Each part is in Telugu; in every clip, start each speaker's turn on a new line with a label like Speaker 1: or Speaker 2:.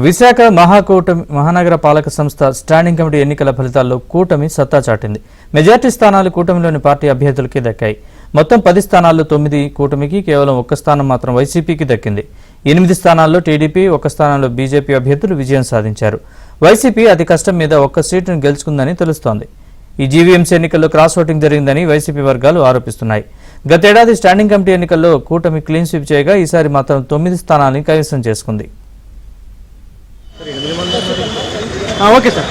Speaker 1: విశాఖ మహానగర పాలక సంస్థ స్టాండింగ్ కమిటీ ఎన్నికల ఫలితాల్లో కూటమి సత్తా చాటింది. మెజార్టీ స్థానాలు కూటమిలోని పార్టీ అభ్యర్థులకే దక్కాయి. మొత్తం 10 స్థానాల్లో 9 కూటమికి, కేవలం 1 స్థానం మాత్రం వైసీపీకి దక్కింది. 8 స్థానాల్లో టీడీపీ, 1 స్థానంలో బీజేపీ అభ్యర్థులు విజయం సాధించారు. వైసీపీ అతి కష్టం మీద 1 సీటును గెలుచుకుందని తెలుస్తోంది. ఈ జీవీఎంసీ ఎన్నికల్లో క్రాస్ ఓటింగ్ జరిగిందని వైసీపీ వర్గాలు ఆరోపిస్తున్నాయి. గతేడాది స్టాండింగ్ కమిటీ ఎన్నికల్లో కూటమి క్లీన్ స్వీప్ చేయగా ఈసారి మాత్రం 9 స్థానాలను కైవసం చేసుకుంది.
Speaker 2: Okay sir.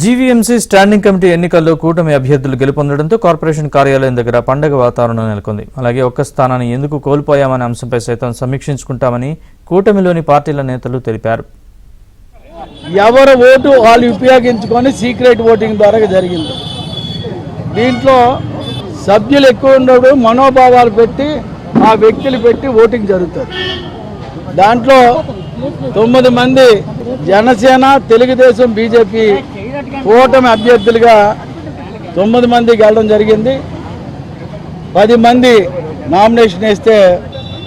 Speaker 1: GVMC standing committee ఎన్నికల్లో కూటమి అభ్యర్థులు గెలుపొందడంతో కార్పొరేషన్ కార్యాలయం దగ్గర పండగ వాతావరణం నెలకొంది. అలాగే 1 స్థానాన్ని ఎందుకు కోల్పోయామనే అంశంపై సైతం సమీక్షించుకుంటామని కూటమిలోని పార్టీల నేతలు తెలిపారు.
Speaker 2: ఎవరు ఓటు వాళ్ళు ఉపయోగించుకొని సీక్రెట్ ఓటింగ్ ద్వారా జరిగింది. దీంట్లో సభ్యులు ఎక్కువ ఉండడు, మనోభావాలు పెట్టి ఆ వ్యక్తులు పెట్టి ఓటింగ్ జరుగుతుంది. దాంట్లో 9 మంది జనసేన, తెలుగుదేశం, బీజేపీ కూటమి అభ్యర్థులుగా 9 మంది గెలడం జరిగింది. 10 మంది నామినేషన్ వేస్తే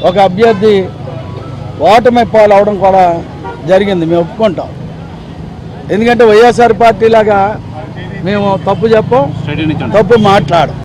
Speaker 2: ఒక అభ్యర్థి ఓటమి పాలు అవడం కూడా జరిగింది. మేము ఒప్పుకుంటాం. ఎందుకంటే వైఎస్ఆర్ పార్టీ లాగా మేము తప్పు చెప్పం, తప్పు మాట్లాడం.